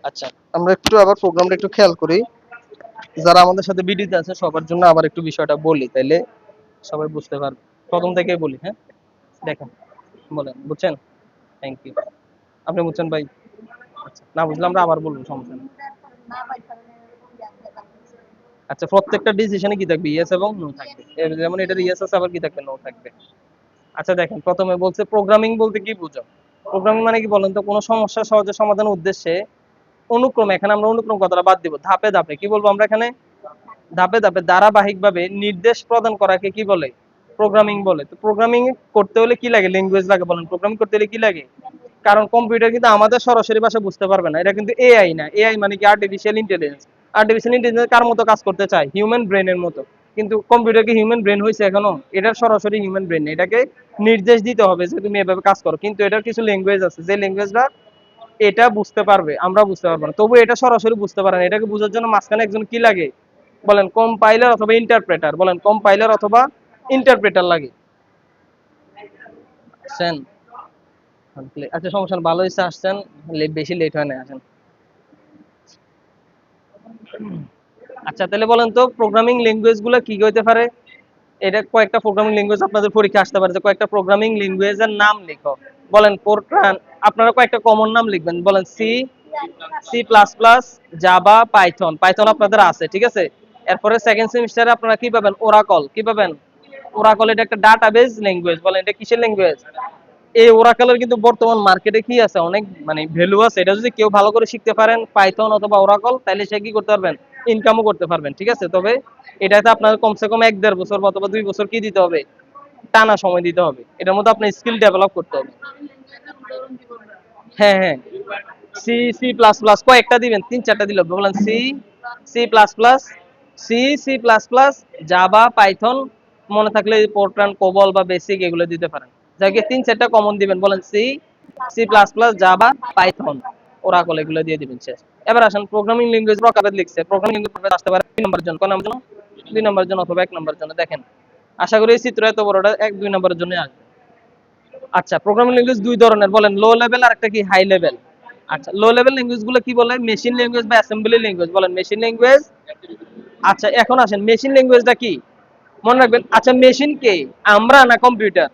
আচ্ছা, আমরা একটু আবার প্রোগ্রামটা একটু খেয়াল করি। যারা আমাদের সাথে বিডিতে আছে সবার জন্য আবার একটু বিষয়টা বলি, তাইলে সবাই বুঝতে পারবে। প্রথম থেকেই বলি, হ্যাঁ? দেখেন, বলেন, বুঝছেন? Thank you. আপনি বুঝছেন ভাই? আচ্ছা, না বুঝলে আমরা আবার বলবো, সমস্যা নেই। আচ্ছা, প্রত্যেকটা ডিসিশনে কি থাকবে? ইয়েস এবং নো থাকবে। যেমন এটার ইয়েস আছে, আবার কি থাকবে? নো থাকবে। আচ্ছা দেখেন, প্রথমে বলছে প্রোগ্রামিং বলতে কি বুঝো? প্রোগ্রামিং মানে কি বলেন তো? কোনো সমস্যা সহজে সমাধানের উদ্দেশ্যে অনুক্রমে, এখানে আমরা অনুক্রম কথাটা বাদ দিব, ধাপে ধাপে কি বলবো আমরা এখানে? ধাপে ধাপে ধারাবাহিকভাবে নির্দেশ প্রদান করাকে কি বলে? প্রোগ্রামিং বলে। তো প্রোগ্রামিং করতে হলে কি লাগে? ল্যাঙ্গুয়েজ লাগে। বলেন, প্রোগ্রামিং করতে হলে কি লাগে? কারণ কম্পিউটার কিন্তু আমাদের সরাসরি ভাষা বুঝতে পারবে না। এটা কিন্তু এআই না। এআই মানে কি? Artificial intelligence. আর্টিফিশিয়াল ইন্টেলিজেন্স কার মতো কাজ করতে চায়? হিউম্যান ব্রেনের মতো। কিন্তু কম্পিউটার কি হিউম্যান ব্রেন হয়েছে এখনো? এটার সরাসরি হিউম্যান ব্রেন। এটাকে নির্দেশ দিতে হবে যে তুমি এভাবে কাজ করো। কিন্তু এটার কিছু ল্যাঙ্গুয়েজ আছে, যে ল্যাঙ্গুয়েজটা এটা বুঝতে পারবে, আমরা বুঝতে পারবো না। তবু এটা সরাসরি বুঝতে পারে না। এটাকে বোঝার জন্য মাঝখানে একজন কি লাগে? বলেন, কম্পাইলার অথবা ইন্টারপ্রেটার। বলেন, কম্পাইলার অথবা ইন্টারপ্রেটার লাগে। আসেন। আচ্ছা, সমস্যা না, ভালো হয়েছে আসছেন। বেশি লেট হয় না, আসেন। আচ্ছা, তাহলে বলেন তো প্রোগ্রামিং ল্যাঙ্গুয়েজ গুলো কি কি হইতে পারে? এটা কয়েকটা প্রোগ্রামিং ল্যাঙ্গুয়েজ আপনাদের পরীক্ষা আসতে পারে, যে কয়েকটা প্রোগ্রামিং ল্যাঙ্গুয়েজের নাম লিখো। বলেন, ফোরট্রান। আপনারা কয়েকটা কমন নাম লিখবেন। বলেন, C, C plus plus, Java, Python. Python আপনাদের আছে, ঠিক আছে। এরপরে সেকেন্ড সেমিস্টারে আপনারা কি পাবেন? ওরাকল। কি পাবেন? ওরাকল। এটা একটা ডাটাবেজ ল্যাঙ্গুয়েজ। বলেন, এটা কিসের ল্যাঙ্গুয়েজ? এই ওরাকলের কিন্তু বর্তমান মার্কেটে কি আছে? অনেক মানে ভ্যালু আছে। এটা যদি কেউ ভালো করে শিখতে পারেন, পাইথন অথবা ওরাকল, তাহলে সে কি করতে পারবেন? ইনকামও করতে পারবেন, ঠিক আছে। তবে এটাতে আপনার কমসে কম 1-1.5 বছর অথবা 2 বছর কি দিতে হবে? টানা সময় দিতে হবে। এটার মধ্যে আপনার স্কিল ডেভেলপ করতে হবে। হ্যাঁ, হ্যাঁ। সি, সি প্লাস প্লাস কয়েকটা দিবেন, 3-4টা দিলে হবে। বলেন, C, C plus plus, C, C plus plus, Java, Python. মনে থাকলে ফোরট্রান, কোবল বা বেসিক এগুলো দিতে পারেন। যাকে 3-4টা কমন দিবেন। বলেন, C, C plus plus, Java, Python, Oracle, এগুলো দিয়ে দিবেন, শেষ। এবার আসেন, প্রোগ্রামিং ল্যাঙ্গুয়েজ প্রকারভেদ লিখছে। প্রোগ্রামিং ল্যাঙ্গুয়েজ আসতে পারে 2 নম্বরের জন্য, কোন নম্বরের জন্য? 2 নম্বরের জন্য অথবা 1 নম্বরের জন্য। দেখেন, আশা করি এই চিত্র এত বড়টা 1-2 নম্বরের জন্য আসবে। আচ্ছা, প্রোগ্রামিং ল্যাঙ্গুয়েজ দুই ধরনের। বলেন, লো লেভেল আর একটা কি? High level. আচ্ছা, লো লেভেল ল্যাঙ্গুয়েজ গুলো কি বলে? মেশিন ল্যাঙ্গুয়েজ বা অ্যাসেম্বলি ল্যাঙ্গুয়েজ। বলেন, মেশিন ল্যাঙ্গুয়েজ। আচ্ছা, এখন আসেন, মেশিন ল্যাঙ্গুয়েজটা কি? মনে রাখবেন। আচ্ছা, মেশিন কে? আমরা না কম্পিউটার?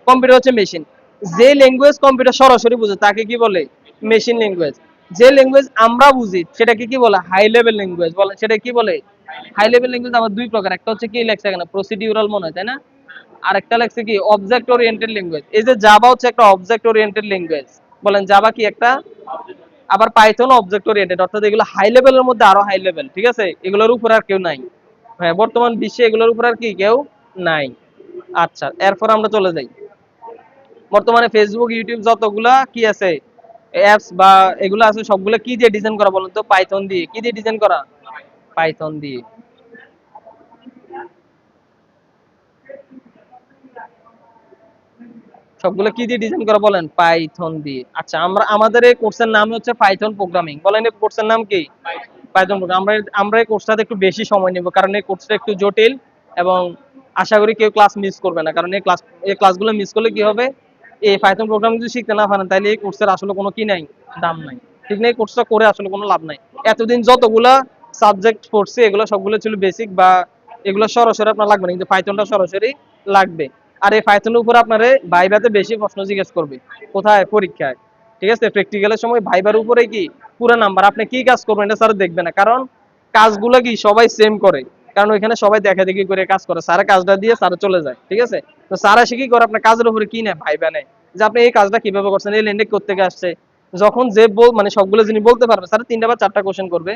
কম্পিউটার হচ্ছে মেশিন। যে ল্যাঙ্গুয়েজ কম্পিউটার সরাসরি বুঝে তাকে কি বলে? Machine language. যে ল্যাঙ্গুয়েজ আমরা বুঝি সেটাকে কি বলে? High level language. বলেন, সেটা কি বলে? হাই লেভেল ল্যাঙ্গুয়েজ আবার দুই প্রকার। একটা হচ্ছে কি লেখছে এখানে? প্রসিডিউরাল মনে হয়, তাই না? আরেকটা লেখছে কি? Object oriented language. এই যে জাভা হচ্ছে একটা অবজেক্ট ওরিয়েন্টেড ল্যাঙ্গুয়েজ। বলেন, জাভা কি একটা? আবার পাইথন অবজেক্ট ওরিয়েন্টেড, অর্থাৎ এগুলো হাই লেভেলের মধ্যে আরো হাই লেভেল, ঠিক আছে। এগুলোর উপর আর কেউ নাই। হ্যাঁ, বর্তমান বিশ্বে এগুলোর উপর আর কি কেউ নাই। আচ্ছা, এরপর আমরা চলে যাই। বর্তমানে ফেসবুক, ইউটিউব যতগুলা কি আছে অ্যাপস বা এগুলো আছে, সবগুলো কি দিয়ে ডিজাইন করা বলেন তো? পাইথন দিয়ে। কি দিয়ে ডিজাইন করা? পাইথন দিয়ে। সবগুলো কি দিয়ে ডিজাইন করা বলেন? পাইথন দিয়ে। আচ্ছা, আমরা আমাদের এই কোর্সের নাম হচ্ছে পাইথন প্রোগ্রামিং। বলেন, এই কোর্সের নাম কি? Python programme. আমরা আমরা এই কোর্সটাতে একটু বেশি সময় নেব, কারণ এই কোর্সটা একটু জটিল। এবং আশা করি কেউ ক্লাস মিস করবে না, কারণ এই ক্লাসগুলো মিস করলে কি হবে? এই পাইথন প্রোগ্রাম যদি শিখতে না পারেন, তাহলে এই কোর্সের আসলে কোনো কি নাই? দাম নাই। ঠিক না? এই কোর্সটা করে আসলে কোনো লাভ নাই। এতদিন যতগুলা সাবজেক্ট পড়ছে এগুলো সবগুলো ছিল বেসিক, বা এগুলো সরাসরি আপনার লাগবে না, কিন্তু পাইথনটা সরাসরি লাগবে। আর এই পাইথনের উপর আপনারে ভাইভাতে বেশি প্রশ্ন জিজ্ঞেস করবে। কোথায়? পরীক্ষায়। ঠিক আছে, প্র্যাকটিক্যালের সময় ভাইবার উপরে কি পুরো নাম্বার। আপনি কি কাজ করবেন এটা স্যার দেখবে না, কারণ কাজগুলো কি সবাই সেম করে। কারণ ওইখানে সবাই দেখা দেখি করে কাজ করে, স্যারের কাজটা দিয়ে স্যার চলে যায়, ঠিক আছে। তো স্যার এসে কি করে? আপনার কাজের উপরে কি নেয়? ভাইবা নেয়, যে আপনি এই কাজটা কিভাবে করছেন, এই লেনদেন করতে আসছে। যখন যে মানে সবগুলো যিনি বলতে পারবে, স্যার 3টা বা 4টা কোশ্চেন করবে।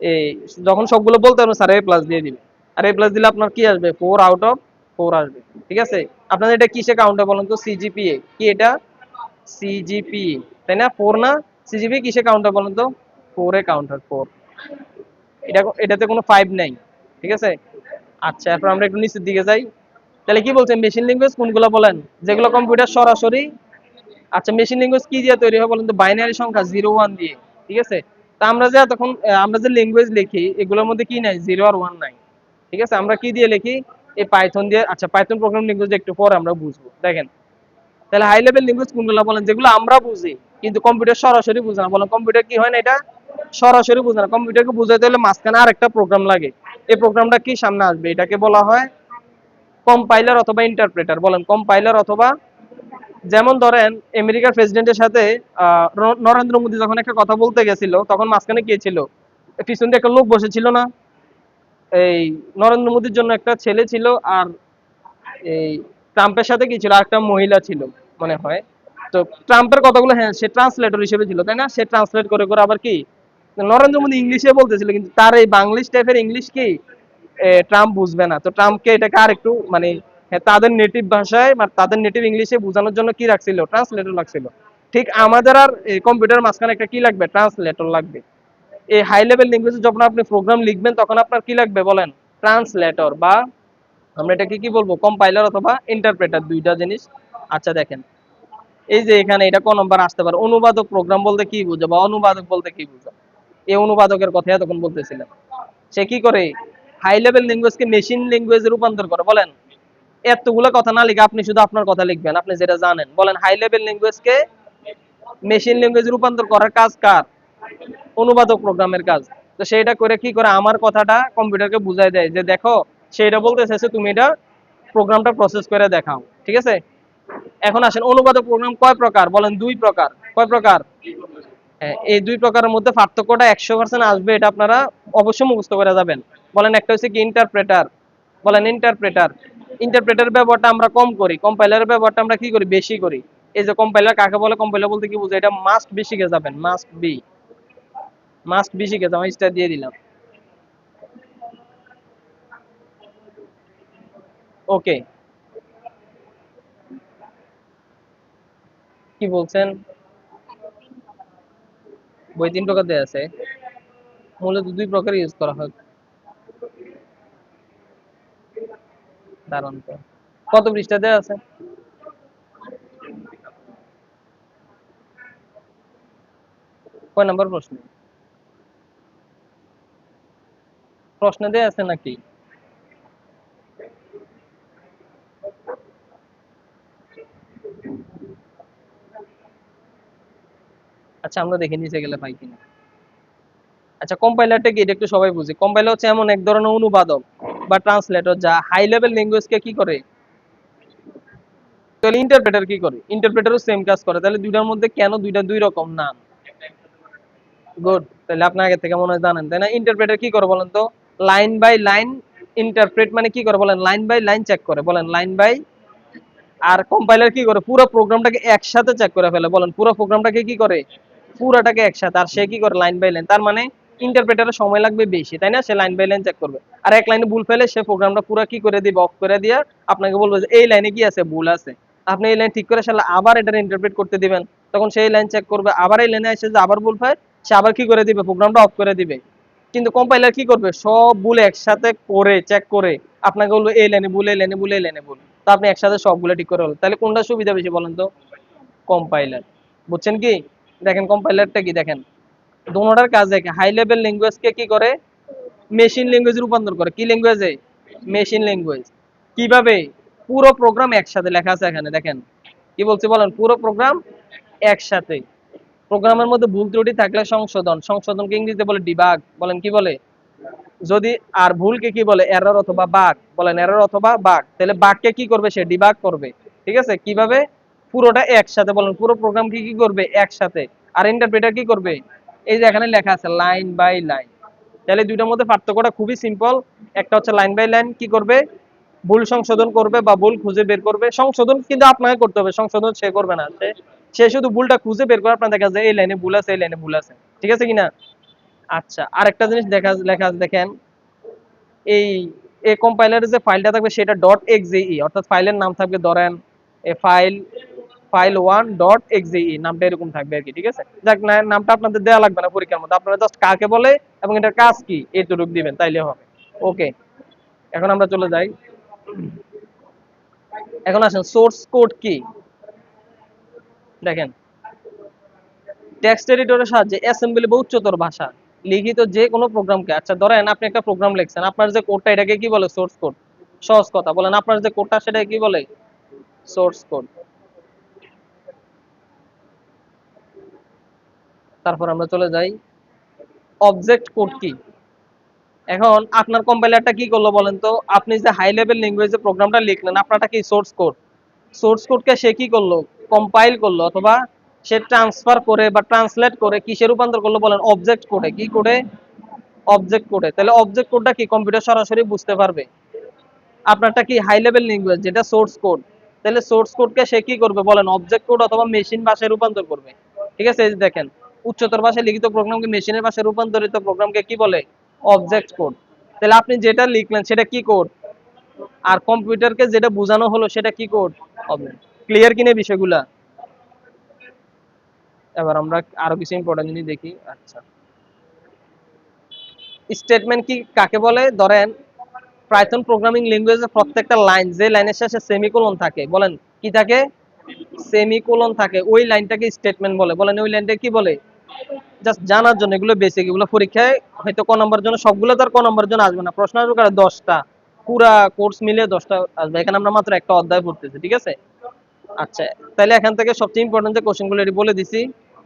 এই যখন সবগুলো বলতে পারবে, স্যার A+ দিয়ে দিবে। আর A+ দিলে আপনার কি আসবে? 4/4 আসবে, ঠিক আছে। আপনাদের এটা কিসে কাউন্ট হয় বলেন তো? সিজিপিএ। কি এটা? সিজিপিএ, তাই না? 4 না? সিজিপিএ কিসে কাউন্ট হয় বলেন তো? 4 এ কাউন্ট হয়, 4। এটাতে কোনো 5 নাই, ঠিক আছে। আচ্ছা, এরপর আমরা একটু নিচের দিকে যাই। তাহলে কি বলছেন? মেশিন ল্যাঙ্গুয়েজ কোনগুলো বলেন? যেগুলো কম্পিউটার সরাসরি। আচ্ছা, মেশিন ল্যাঙ্গুয়েজ কি দিয়ে তৈরি হয় বলেন তো? বাইনারি সংখ্যা 0-1 দিয়ে, ঠিক আছে। তা আমরা যে তখন আমরা যে ল্যাঙ্গুয়েজ লিখি এগুলোর মধ্যে কি নাই? 0 আর 1 নাই, ঠিক আছে। আমরা কি দিয়ে লিখি? এই পাইথন দিয়ে। আচ্ছা, পাইথন প্রোগ্রামিং ল্যাঙ্গুয়েজ একটু পরে আমরা বুঝবো। দেখেন, তাহলে হাই লেভেল ল্যাঙ্গুয়েজ কোনগুলো বলেন, যেগুলো আমরা বুঝি কিন্তু কম্পিউটার সরাসরি বুঝে না। বলেন কম্পিউটার কি হয় না, এটা সরাসরি বুঝে না। কম্পিউটারকে বুঝাইতে হলে মাঝখানে আরেকটা প্রোগ্রাম লাগে। এই প্রোগ্রামটা কি সামনে আসবে, এটাকে বলা হয় কম্পাইলার অথবা ইন্টারপ্রেটার। বলেন কম্পাইলার অথবা, যেমন ধরেন আমেরিকার প্রেসিডেন্টের সাথে নরেন্দ্র মোদী যখন একটা কথা বলতে গেছিল, তখন মাঝখানে কে ছিল, পিছন দিয়ে একটা লোক বসেছিল না, এই নরেন্দ্র মোদীর জন্য একটা ছেলে ছিল, আর এই ট্রাম্পের সাথে কি ছিল, আরেকটা মহিলা ছিল মনে হয়। তো ট্রাম্পের কথাগুলো হ্যাঁ সে ট্রান্সলেটর হিসেবে ছিল, তাই না, সে ট্রান্সলেট করে করে আবার কি নরেন্দ্র মোদী ইংলিশে বলতেছিল, কিন্তু তার এই বাংলিশ টাইপের ইংলিশ কি ট্রাম্প বুঝবে না। তো ট্রাম্পকে এটাকে আর একটু মানে হ্যাঁ, তাদের নেটিভ ভাষায় মানে তাদের নেটিভ ইংলিশে বোঝানোর জন্য কি রাখছিল, ট্রান্সলেটর লাগছিল। ঠিক আমাদের আর কম্পিউটার মাঝখানে একটা কি লাগবে, ট্রান্সলেটর লাগবে। এই হাই লেভেল ল্যাঙ্গুয়েজে যখন আপনি প্রোগ্রাম লিখবেন তখন আপনার কি লাগবে বলেন, ট্রান্সলেটর, বা আমরা এটাকে কি বলবো, কম্পাইলার অথবা ইন্টারপ্রেটার, দুইটা জিনিস। আচ্ছা দেখেন, এই যে এখানে এটা কোন নাম্বার আসতে পারে, অনুবাদক প্রোগ্রাম বলতে কি বুঝো বা অনুবাদক বলতে কি বুঝো। এই অনুবাদকের কথা তখন বলতেছিলাম। সে কি করে, হাই লেভেল ল্যাঙ্গুয়েজকে মেশিন ল্যাঙ্গুয়েজে রূপান্তর করে। বলেন এতগুলো কথা না লিখে আপনি শুধু আপনার কথা লিখবেন, আপনি যেটা জানেন। বলেন হাই লেভেল ল্যাঙ্গুয়েজকে মেশিন ল্যাঙ্গুয়েজে রূপান্তর করার কাজ কার, অনুবাদক প্রোগ্রামের কাজ। তো সেটা করে কি করে, আমার কথাটা কম্পিউটারকে বুঝাই দেয় যে দেখো সেটা বলতে চাইছে, তুমি এটা প্রোগ্রামটা প্রসেস করে দেখাও, ঠিক আছে। এখন আসেন অনুবাদক প্রোগ্রাম কয় প্রকার, বলেন দুই প্রকার। কয় প্রকার, হ্যাঁ, এই দুই প্রকারের মধ্যে পার্থক্যটা 100% আসবে, এটা আপনারা অবশ্যই মুখস্থ করে যাবেন। বলেন একটা হচ্ছে কি ইন্টারপ্রেটার, বলেন ইন্টারপ্রেটার। ইন্টারপ্রেটার ব্যবহারটা আমরা কম করি, কম্পাইলারের ব্যবহারটা আমরা কি করি, বেশি করি। এই যে কম্পাইলার কাকে বলে, কম্পাইলার বলতে কি বুঝায়, এটা মাস্ট বি শিখে যাবেন, মাস্ট বি, মাস্ট বি শিখে যাবেন, স্টার দিয়ে দিলাম। ওকে, কি বলছেন, বই 3 প্রকার দেয়া আছে, মূলত 2 প্রকার ইউজ করা হয়। দাঁড়ান তো, কত পৃষ্ঠা দেয়া আছে, কয় নাম্বার প্রশ্ন, প্রশ্ন দেয়া আছে নাকি? আচ্ছা আমরা দেখে নিচে গেলে পাই কিনা। আচ্ছা কম্পাইলারটা কি, এটা একটু সবাই বুঝি। কম্পাইলার হচ্ছে এমন এক ধরনের অনুবাদক বা ট্রান্সলেটর যা হাই লেভেল ল্যাঙ্গুয়েজকে কি করে, তাহলে ইন্টারপ্রেটার কি করে, ইন্টারপ্রেটারও সেম কাজ করে। তাহলে দুইটার মধ্যে কেন দুইটা দুই রকম নাম, গুড। তাহলে আপনি আগে থেকে মনে হয় জানেন, তাই না। ইন্টারপ্রেটার কি করে বলেন তো, লাইন বাই লাইন ইন্টারপ্রেট মানে কি করে বলেন, লাইন বাই লাইন চেক করে, বলেন লাইন বাই। আর কম্পাইলার কি করে, পুরো প্রোগ্রামটাকে একসাথে চেক করে ফেলে, বলেন পুরো প্রোগ্রামটাকে কি করে, পুরাটাকে একসাথে। আর সে কি করে, লাইন বাই লাইন। তার মানে ইন্টারপ্রেটারের সময় লাগবে বেশি, তাই না, সে লাইন বাই লাইন চেক করবে। আর এক লাইনে ভুল ফেলে সে প্রোগ্রামটা পুরো কি করে দিবে, অফ করে দিয়ে আপনাকে বলবে যে এই লাইনে কি আছে, ভুল আছে। আপনি এই লাইন ঠিক করে সালে আবার এটা ইন্টারপ্রেট করতে দিবেন, তখন সেই লাইন চেক করবে, আবার এই লাইনে এসে যে আবার ভুল পায়, সে আবার কি করে দিবে, প্রোগ্রামটা অফ করে দিবে। কিন্তু কম্পাইলার কি করবে, সব ভুল একসাথে করে চেক করে আপনাকে বলবে এই লাইনে ভুল, এই লাইনে ভুল, এই লাইনে ভুল। তো আপনি একসাথে সবগুলো ঠিক করে হলো। তাহলে কোনটা সুবিধা বেশি বলেন তো, কম্পাইলার। বুঝছেন কি, দেখেন কম্পাইলারটা কি, দেখেন দোনোটার কাজ দেখে, হাই লেভেল ল্যাঙ্গুয়েজকে কি করে, মেশিন ল্যাঙ্গুয়েজ রূপান্তর করে, কি ল্যাঙ্গুয়েজে, মেশিন ল্যাঙ্গুয়েজ। কিভাবে, পুরো প্রোগ্রাম একসাথে লেখা আছে এখানে দেখেন, কি বলছি বলেন, পুরো প্রোগ্রাম একসাথে। প্রোগ্রামের মধ্যে ভুল ত্রুটি থাকলে সংশোধন, সংশোধনকে ইংরেজিতে বলে ডিবাগ, বলেন কি বলে, যদি আর ভুলকে কি বলে, এরর অথবা বাগ, বলেন এরর অথবা বাগ। তাহলে বাগকে কি করবে, সে ডিবাগ করবে, ঠিক আছে। কিভাবে, পুরোটা একসাথে, বলেন পুরো প্রোগ্রাম কি কি করবে, একসাথে। আর ইন্টারপ্রেটার কি করবে, এই যে এখানে লেখা আছে লাইন বাই লাইন। তাহলে দুইটার মধ্যে পার্থক্যটা খুবই সিম্পল। একটা হচ্ছে লাইন বাই লাইন কি করবে, ভুল সংশোধন করবে বা ভুল খুঁজে বের করবে। সংশোধন কিন্তু আপনাকে করতে হবে, সংশোধন সে করবে না, সে সে শুধু ভুলটা খুঁজে বের করে আপনার দেখা যায় এই লাইনে ভুল আছে, এই লাইনে ভুল আছে, ঠিক আছে কিনা। আচ্ছা আরেকটা জিনিস দেখা লেখা আছে দেখেন, এই এই কম্পাইলারের যে ফাইলটা থাকবে সেটা ডট এক্সই, অর্থাৎ ফাইলের নাম থাকবে ধরেন এ ফাইল file1.exe নামটা এরকম থাকবে আর কি, ঠিক আছে। যাক নামটা আপনাদের দেওয়া লাগবে না পরীক্ষার মধ্যে, আপনারা জাস্ট কাকে বলে এবং এটার কাজ কি এইটুকু দিবেন তাইলে হবে। ওকে, এখন আমরা চলে যাই। এখন আসেন সোর্স কোড কি, দেখেন টেক্সট এডিটরের সাহায্যে অ্যাসেম্বলি বা উচ্চতর ভাষা লিখিত যে কোনো প্রোগ্রামকে, আচ্ছা ধরেন আপনি একটা প্রোগ্রাম লিখছেন, আপনার যে কোডটা এটাকে কি বলে, সোর্স কোড। সহজ কথা বলেন, আপনার যে কোডটা সেটাকে কি বলে, সোর্স কোড। তারপর আমরা চলে যাই অবজেক্ট কোড কি। এখন আপনার কম্পাইলারটা কি করলো বলেন তো, আপনি যে হাই লেভেল ল্যাঙ্গুয়েজে প্রোগ্রামটা লিখলেন, আপনারটা কি সোর্স কোড, সোর্স কোডকে সে কি করলো, কম্পাইল করলো অথবা সে ট্রান্সফার করে বা ট্রান্সলেট করে কিসে রূপান্তর করলো বলেন, অবজেক্ট কোডে। কি কোডে? অবজেক্ট কোডে। তাহলে অবজেক্ট কোডটা কি কম্পিউটার সরাসরি বুঝতে পারবে। আপনারটা কি হাই লেভেল ল্যাঙ্গুয়েজ, যেটা সোর্স কোড, তাহলে সোর্স কোডকে সে কি করবে বলেন, অবজেক্ট কোড অথবা মেশিন ভাষায় রূপান্তর করবে। ঠিক আছে, এই যে দেখেন, উচ্চতর ভাষায় লিখিত প্রোগ্রামকে মেশিনের ভাষায় রূপান্তরিত প্রোগ্রামকে কি বলে, অবজেক্ট কোড। তাহলে আপনি যেটা লিখলেন সেটা কি কোড, আর কম্পিউটারকে যেটা বোঝানো হলো সেটা কি কোড, অবজেক্ট। ক্লিয়ার কিনা বিষয়গুলা? এবার আমরা আরো কিছু ইম্পর্টেন্ট জিনিস দেখি। আচ্ছা, স্টেটমেন্ট কি কাকে বলে? ধরেন পাইথন প্রোগ্রামিং ল্যাঙ্গুয়েজের প্রত্যেকটা লাইন, যে লাইনের শেষে সেমিকোলন থাকে, বলেন কি থাকে, সেমিকোলন থাকে, ওই লাইনটাকে স্টেটমেন্ট বলে। বলেন ওই লাইনটা কি বলে? জাস্ট জানার জন্য, এগুলো বেসিক, এগুলো পরীক্ষায় হয়তো ক নম্বর জন্য, সবগুলো তো আর ক নম্বর জন্য আসবে না, প্রশ্ন আসবে কারণ 10টা, পুরা কোর্স মিলে 10টা আসবে, এখানে আমরা মাত্র একটা অধ্যায় পড়তেছি। ঠিক আছে, আচ্ছা, তাহলে এখান থেকে সবচেয়ে ইম্পর্টেন্ট যে কোশ্চেনগুলো এটি বলে দিছি।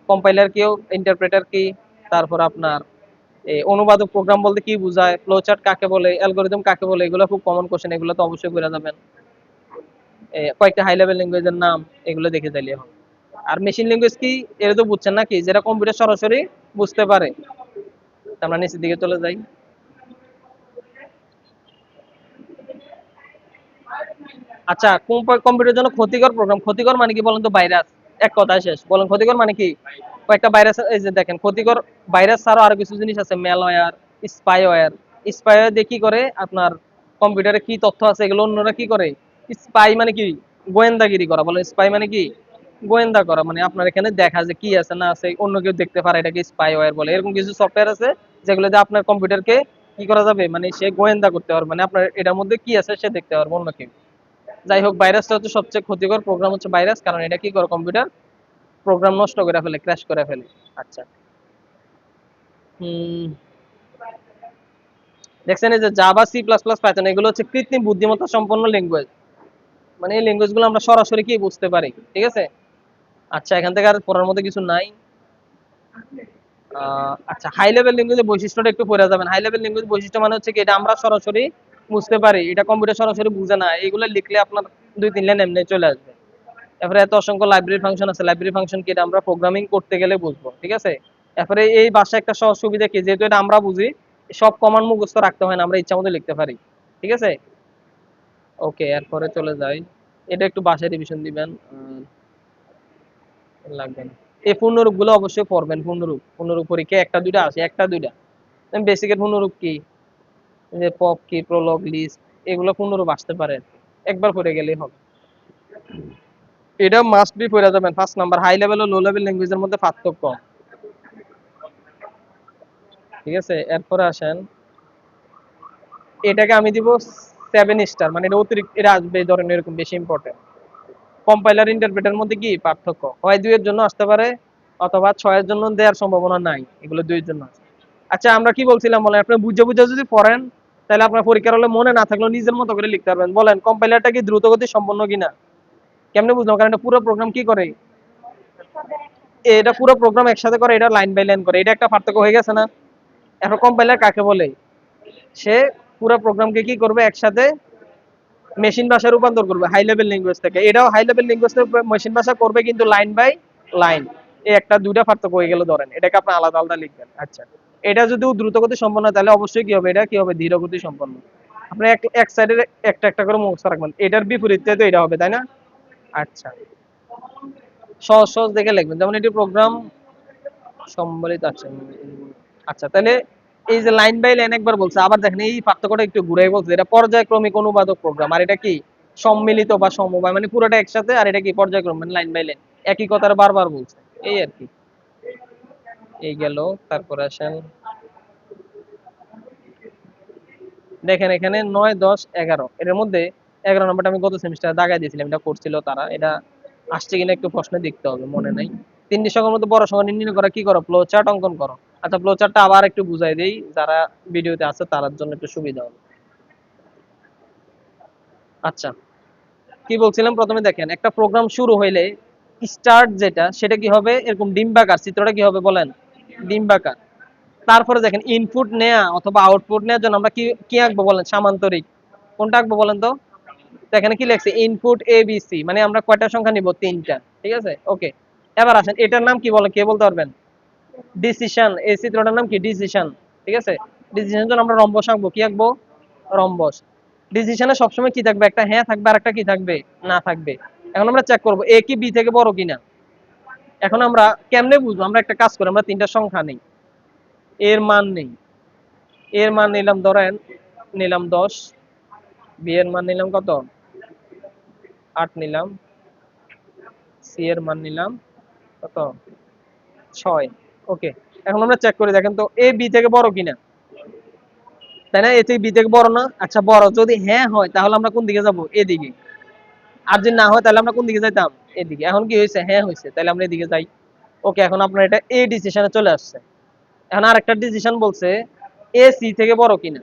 কম্পাইলার কি, ইন্টারপ্রেটার কি, তারপর আপনার অনুবাদক প্রোগ্রাম বলতে কি বোঝায়, ফ্লোচার্ট কাকে বলে, অ্যালগরিদম কাকে বলে, এগুলো খুব কমন কোশ্চেন, এগুলো তো অবশ্যই করে যাবেন। কয়েকটা হাই লেভেল ল্যাঙ্গুয়েজের নাম, এগুলো দেখে দিলে হবে। আর মেশিন ল্যাঙ্গুয়েজ কি, এটা তো বুঝছেন নাকি, যেটা কম্পিউটার সরাসরি বুঝতে পারে। তা আমরা নিচের দিকে চলে যাই। আচ্ছা, কম্পিউটারের জন্য ক্ষতিকর প্রোগ্রাম, ক্ষতিকর মানে কি বলেন তো? ভাইরাস। এক কথায় শেষ, বলেন ক্ষতিকর মানে কি? কয়েকটা ভাইরাস, এই যে দেখেন, ক্ষতিকর ভাইরাস ছাড়াও আরো কিছু জিনিস আছে, ম্যালওয়্যার, স্পাইওয়্যার। স্পাইওয়্যার দিয়ে কি করে, আপনার কম্পিউটারে কি তথ্য আছে এগুলো অন্যরা কি করে, স্পাই মানে কি, গোয়েন্দাগিরি করা। বলে স্পাই মানে কি, গোয়েন্দা করা, মানে আপনার এখানে দেখা যে কি আছে না আছে অন্য কেউ দেখতে পারে, এটাকে স্পাইওয়্যার বলে। এরকম কিছু সফটওয়্যার আছে যেগুলো দিয়ে আপনার কম্পিউটারকে কি করা যাবে, মানে সে গোয়েন্দা করতে পারবে, মানে আপনার এটার মধ্যে কি আছে সে দেখতে পারবে, অন্য কেউ। যাই হোক, ভাইরাসটা হচ্ছে সবচেয়ে ক্ষতিকর প্রোগ্রাম, হচ্ছে ভাইরাস, কারণ এটা কি করে, কম্পিউটার প্রোগ্রাম নষ্ট করে ফেলে, ক্র্যাশ করে ফেলে। আচ্ছা, দেখছেন এই যে Java, C plus plus, Python, এগুলো হচ্ছে কৃত্রিম বুদ্ধিমত্তা সম্পন্ন ল্যাঙ্গুয়েজ, মানে এই ল্যাঙ্গুয়েজ গুলো আমরা সরাসরি কি বুঝতে পারি। ঠিক আছে, আচ্ছা, এখান থেকে আর পড়ার মধ্যে কিছু নাই। আচ্ছা, হাই লেভেল ল্যাঙ্গুয়েজের বৈশিষ্ট্যটা একটু পড়ে যাবেন। হাই লেভেল ল্যাঙ্গুয়েজ বৈশিষ্ট্য মানে হচ্ছে কি, এটা আমরা সরাসরি বুঝতে পারি, এটা কম্পিউটার সরাসরি বুঝে না। এগুলো লিখলে আপনার 2-3 লাইন এমনি চলে আসবে। তারপরে এত অসংখ্য লাইব্রেরি ফাংশন আছে, লাইব্রেরি ফাংশন কি, এটা আমরা প্রোগ্রামিং করতে গেলে বুঝবো। ঠিক আছে, তারপরে এই ভাষায় একটা সহজ সুবিধা কি, যেহেতু এটা আমরা বুঝি, সব কমান্ড মুখস্থ রাখতে হয় না, আমরা ইচ্ছা মতো লিখতে পারি। ঠিক আছে, ওকে, এরপরে চলে যাই। এটা একটু বাসায় রিভিশন দিবেন, লাগবে না। এই পূর্ণরূপ গুলো অবশ্যই পড়বেন। পূর্ণরূপ, পূর্ণরূপ পরীক্ষা একটা দুইটা আসে, একটা দুইটা। বেসিকের পূর্ণরূপ কি, যে পপ কি, প্রলগ, লিস্ট, এগুলো পূর্ণরূপ আসতে পারে, একবার পড়ে গেলেই হবে। এটা মাস্ট বি পড়ে যাবেন। 5 নাম্বার, হাই লেভেল ও লো লেভেল ল্যাঙ্গুয়েজের মধ্যে পার্থক্য। ঠিক আছে, এরপরে আসেন, এটাকে আমি দিব 7 স্টার, মানে এটা অতিরিক্ত, এটা আসবে এই ধরনের, এরকম বেশি ইম্পর্টেন্ট। কম্পাইলার ইন্টারপ্রেটার মধ্যে কি পার্থক্য, হয় 2 এর জন্য আসতে পারে, অথবা 6 এর জন্য দেওয়ার সম্ভাবনা নাই, এগুলো 2 এর জন্য আছে। আচ্ছা, আমরা কি বলছিলাম বলেন, আপনি বুঝে বুঝে যদি পড়েন, তাহলে আপনার পরীক্ষার হলে মনে না থাকলেও নিজের মতো করে লিখতে পারবেন। বলেন কম্পাইলারটা কি দ্রুতগতি সম্পন্ন কিনা, কেমনে বুঝলাম, কারণ এটা পুরো প্রোগ্রাম কি করে, এটা পুরো প্রোগ্রাম একসাথে করে, এটা লাইন বাই লাইন করে, এটা একটা পার্থক্য হয়ে গেছে না। এখন কম্পাইলার কাকে বলে, সে পুরো প্রোগ্রামকে কি করবে, একসাথে মেশিন ভাষায় রূপান্তর করবে, হাই লেভেল ল্যাঙ্গুয়েজ থেকে। এটাও হাই লেভেল ল্যাঙ্গুয়েজ থেকে মেশিন ভাষা করবে, কিন্তু লাইন বাই লাইন। এই একটা দুইটা পার্থক্য হয়ে গেল, ধরেন এটাকে আপনি আলাদা আলাদা লিখবেন। আচ্ছা, এটা যদি দ্রুত গতি সম্পন্ন হয়, তাহলে অবশ্যই কি হবে, এটা কি হবে, ধীর গতি সম্পন্ন। আপনি এক এক সাইডে একটা একটা করে মুখস্থ রাখবেন, এটার বিপরীতে তো এটা হবে, তাই না? আচ্ছা, সহজ সহজ দেখে লিখবেন, যেমন এটি প্রোগ্রাম সম্বলিত আছে। আচ্ছা, তাহলে এই যে লাইন বাই লাইন একবার বলছে, আবার দেখেন এই পার্থক্যটা একটু ঘুরাই বলছে, এটা পর্যায়ক্রমিক অনুবাদক প্রোগ্রাম, আর এটা কি সম্মিলিত বা সমবায়, মানে পুরোটা একসাথে, আর এটা কি পর্যায়ক্রম, মানে লাইন বাই লাইন, একই কথার বারবার বলছে, এই আর কি। এই গেল, তারপরে আসেন, দেখেন এখানে 9, 10, 11, এর মধ্যে 11 নম্বরটা আমি গত সেমিস্টারে দাগাই দিয়েছিলাম, এটা করছিল তারা, এটা আসছে কিনা একটু প্রশ্নে দেখতে হবে, মনে নাই। তিনটি সংখ্যার মধ্যে বড় সংখ্যা নির্ণয় করা কি করো, ফ্লো চার্ট অঙ্কন করো। আচ্ছা, ফ্লো চার্টটা আবার একটু বুঝাই দেই, যারা ভিডিওতে আছে তার জন্য একটু সুবিধা হবে। আচ্ছা, কি বলছিলাম, প্রথমে দেখেন একটা প্রোগ্রাম শুরু হইলে স্টার্ট যেটা, সেটা কি হবে, এরকম ডিম্বাকার চিত্রটা কি হবে বলেন, ডিম্বাকার। তারপরে দেখেন ইনপুট নেয়া অথবা আউটপুট নেওয়ার জন্য আমরা কি কি আঁকবো বলেন? সামান্তরিক। কোনটা আঁকবো বলেন তো? তো এখানে কি লেখছে? ইনপুট এ বি সি, মানে আমরা কয়টা সংখ্যা নিব? তিনটা। ঠিক আছে, ওকে। এবার আসেন, এটার নাম কি বলে, কে বলতে পারবেন? ডিসিশন। এই চিত্রটার নাম কি? ডিসিশন। ঠিক আছে, ডিসিশনের জন্য আমরা রম্বস আঁকবো। কি আঁকবো? রম্বস। ডিসিশনে সবসময় কি থাকবে? একটা হ্যাঁ থাকবে আর একটা কি থাকবে? না থাকবে। এখন আমরা চেক করব এ কি বি থেকে বড় কিনা। এখন আমরা কেমনে বুঝবো? আমরা একটা কাজ করি, আমরা তিনটা সংখ্যা নেই, এর মান নেই। এর মান নিলাম, ধরেন নিলাম 10, বি এর মান নিলাম কত? 8 নিলাম, সি এর মান নিলাম কত? 6। ওকে, এখন আমরা চেক করে দেখেন তো এ বি থেকে বড় কিনা, তাই না? এ থেকে বি থেকে বড় না? আচ্ছা বড়। যদি হ্যাঁ হয় তাহলে আমরা কোন দিকে যাব? এদিকে। আর যদি না হয় তাহলে আমরা কোন দিকে যাইতাম? এদিকে। এখন কি হয়েছে? হ্যাঁ হয়েছে, তাহলে আমরা এদিকে যাই। ওকে, এখন আপনার এটা এ ডিসিশনে চলে আসছে। এখন আরেকটা ডিসিশন বলছে এ সি থেকে বড় কিনা।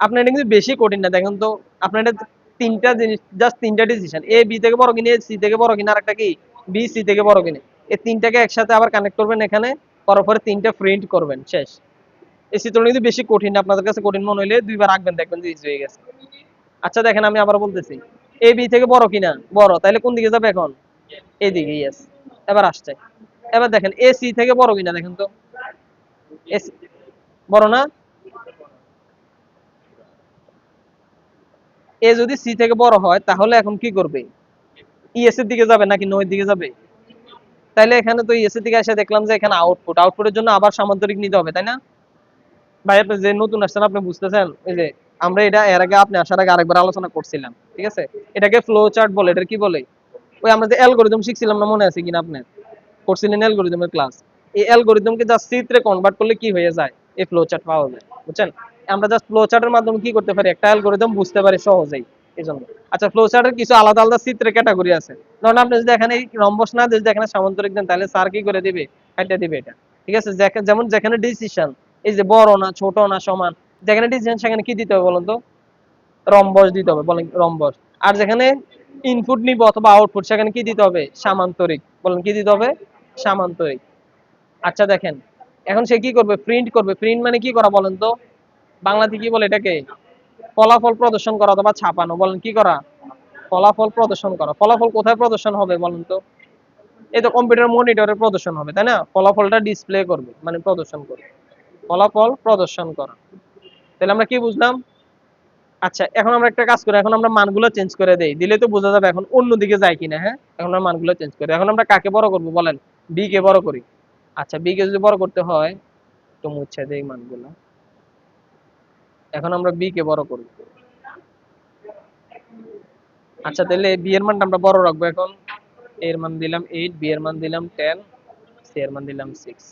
আপনার এটা কিন্তু বেশি কঠিন না, দেখেন তো। আপনার এটা তিনটা জিনিস, জাস্ট তিনটা ডিসিশন, এ বি থেকে বড় কিনা, এ সি থেকে বড় কিনা, আর একটা কি বি সি থেকে বড় কিনা। এই তিনটাকে একসাথে আবার কানেক্ট করবেন এখানে, করার পরে তিনটা প্রিন্ট করবেন, শেষ। এই চিত্রটা কিন্তু বেশি কঠিন না, আপনাদের কাছে কঠিন মনে হইলে দুইবার আঁকবেন, দেখবেন যে ইজি হয়ে গেছে। আচ্ছা দেখেন, আমি আবার বলতেছি, এ বি থেকে বড় কিনা, বড়, তাহলে কোন দিকে যাবে এখন? এদিকে, ইয়েস। এবার আসছে, এবার দেখেন এ সি থেকে বড় কিনা, দেখেন তো। এ বড় না? এ যদি সি থেকে বড় হয় তাহলে এখন কি করবে? ইএস এর দিকে যাবে নাকি নো এর দিকে যাবে? তাইলে এখানে তো ইএস এর দিকে এসে দেখলাম যে এখানে আউটপুট, আউটপুটের জন্য আবার সামান্তরিক নিতে হবে, তাই না? ভাই আপনি যে নতুন আসছেন, আপনি বুঝতেছেন? এই যে আমরা এটা এর আগে, আপনি আসার আগে আরেকবার আলোচনা করছিলাম, ঠিক আছে? এটাকে ফ্লো চার্ট বলে। এটা কি বলে? ওই আমরা যে অ্যালগরিদম শিখছিলাম না, মনে আছে কিনা আপনার? করছিলেন অ্যালগরিদমের ক্লাস। এই অ্যালগরিদমকে জাস্ট চিত্রে কনভার্ট করলে কি হয়ে যায়? এই ফ্লো চার্ট পাওয়া যায়, বুঝছেন? আমরা জাস্ট ফ্লো চার্টের মাধ্যমে কি করতে পারি? একটা অ্যালগরিদম বুঝতে পারি সহজেই, এইজন্য। আচ্ছা, ফ্লো চার্টের কিছু আলাদা আলাদা চিত্রে ক্যাটাগরি আছে। ধরুন আপনি যদি এখানে এই রম্বস না দিয়ে যদি এখানে সামান্তরিক দেন, তাহলে স্যার কি করে দিবে? কাইটা দিবে এটা। ঠিক আছে, যেমন যেখানে ডিসিশন, এই যে বড় না ছোট না সমান, যেখানে ডিসিশন সেখানে কি দিতে হবে বলুন তো? রম্বস দিতে হবে, বলেন রম্বস। আর যেখানে ইনপুট নিব অথবা আউটপুট, সেখানে কি দিতে হবে? সামান্তরিক। বলেন কি দিতে হবে? সামান্তরিক। আচ্ছা দেখেন, এখন সে কি করবে? প্রিন্ট করবে। প্রিন্ট মানে কি করা বলেন তো? বাংলাতে কি বলে এটাকে? ফলাফল প্রদর্শন করা অথবা ছাপানো। বলেন কি করা? ফলাফল প্রদর্শন করা। ফলাফল কোথায় প্রদর্শন হবে বলেন তো? এই তো কম্পিউটার মনিটরে প্রদর্শন হবে, তাই না? ফলাফলটা ডিসপ্লে করবে, মানে প্রদর্শন করবে। ফলাফল প্রদর্শন করা। তাহলে আমরা কি বুঝলাম? আচ্ছা, এখন আমরা একটা কাজ করি, এখন আমরা মানগুলো চেঞ্জ করে দেই, দিলে তো বোঝা যাবে এখন অন্যদিকে যায় কিনা। হ্যাঁ, এখন আমরা মানগুলো চেঞ্জ করি। এখন আমরা কাকে বড় করব বলেন? বি কে বড় করি। আচ্ছা, বি কে যদি বড় করতে হয়, তো মুছে দেই মানগুলো। এখন আমরা বি কে বড় করি। আচ্ছা, তাহলে বি এর মানটা আমরা বড় রাখবো। এখন এর মান দিলাম 8, বি এর মান দিলাম 10, সি এর মান দিলাম 6।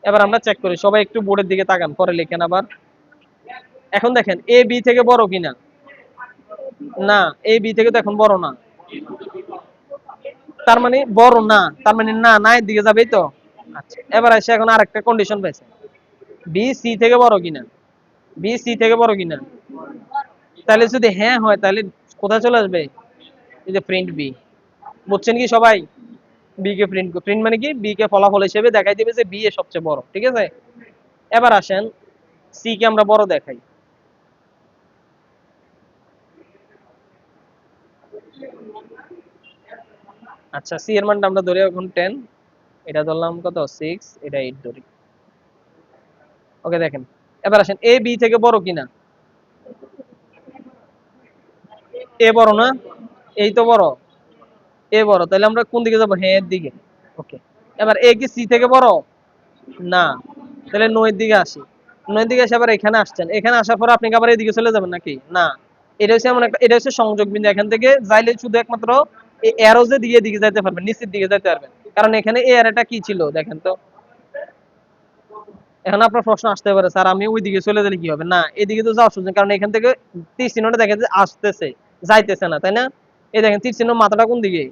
এবার আমরা চেক করি, সবাই একটু বোর্ডের দিকে তাকান, পরে লেখেন আবার। এখন দেখেন এ বি থেকে বড় কিনা। না, এ বি থেকে তো এখন বড় না, তার মানে বড় না, তার মানে না, না এর দিকে যাবেই তো। আচ্ছা, এবার আসে এখন আরেকটা কন্ডিশন পাইছে, বি সি থেকে বড় কিনা। বি সি থেকে বড় কিনা, তাহলে যদি হ্যাঁ হয় তাহলে কোথায় চলে আসবে? এই যে প্রিন্ট বি। বুঝছেন কি সবাই? বি কে প্রিন্ট, প্রিন্ট মানে কি? বি কে ফলাফল হিসেবে দেখাই দিবে যে বি এ সবচেয়ে বড়, ঠিক আছে? এবার আসেন সি কে আমরা বড় দেখাই। আচ্ছা, সি এর মানটা আমরা ধরি এখন 10, এটা ধরলাম কত? 6, এটা 8 ধরি। ওকে দেখেন, এবার আসেন এ বি থেকে বড় কিনা। এ বড় না? এই তো বড়, এ বড়, তাহলে আমরা কোন দিকে যাবো? হ্যাঁ এর দিকে। ওকে, এবার এ কি সি থেকে বড়? না, তাহলে নয়ের দিকে আসি। নয়ের দিকে এসে আবার এখানে আসছেন, এখানে আসার পর আপনি কি আবার এদিকে চলে যাবেন নাকি? না, এটা হচ্ছে এমন একটা, এটা হচ্ছে সংযোগ বিন্দু। এখান থেকে যাইলে শুধু একমাত্র এই অ্যারোজে দিয়ে এদিকে যাইতে পারবেন, নিচের দিকে যাইতে পারবেন, কারণ এখানে এই অ্যারোটা কি ছিল দেখেন তো। এখন আপনার প্রশ্ন আসতে পারে, স্যার আমি ওই দিকে চলে গেলে কি হবে? না, এদিকে তো যাওয়া সুযোগ, কারণ এখান থেকে তীর চিহ্নটা দেখেন যে আসতেছে, যাইতেছে না, তাই না? এই দেখেন তীর চিহ্ন মাথাটা কোন দিকে?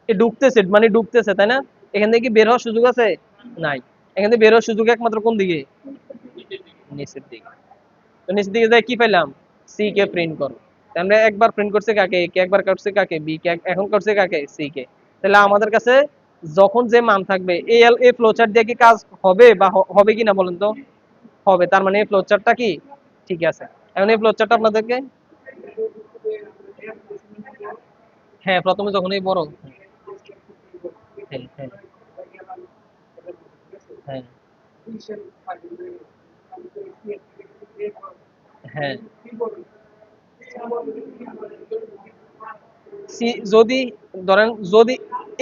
এ ঢুকতেছে, মানে ঢুকতেছে, তাই না? এখান থেকে কি বের হওয়ার সুযোগ আছে? নাই। এখান থেকে বের হওয়ার সুযোগ একমাত্র কোন দিকে? নিচের দিকে। তো নিচের দিকে যাই কি পেলাম? সি কে প্রিন্ট করো। তো আমরা একবার প্রিন্ট করছি কাকে? এ কে। একবার করছি কাকে? বি কে। এখন করছি কাকে? C K. তাহলে আমাদের কাছে যখন যে মান থাকবে এই ফ্লোচার্ট দিয়ে কি কাজ হবে বা হবে কিনা বলেন তো? হবে। তার মানে এই ফ্লোচার্টটা কি ঠিক আছে। এখন এই ফ্লোচার্টটা আপনাদেরকে, হ্যাঁ প্রথমে যখন এই বড়, হ্যাঁ হ্যাঁ হ্যাঁ হ্যাঁ যদি ধরেন, যদি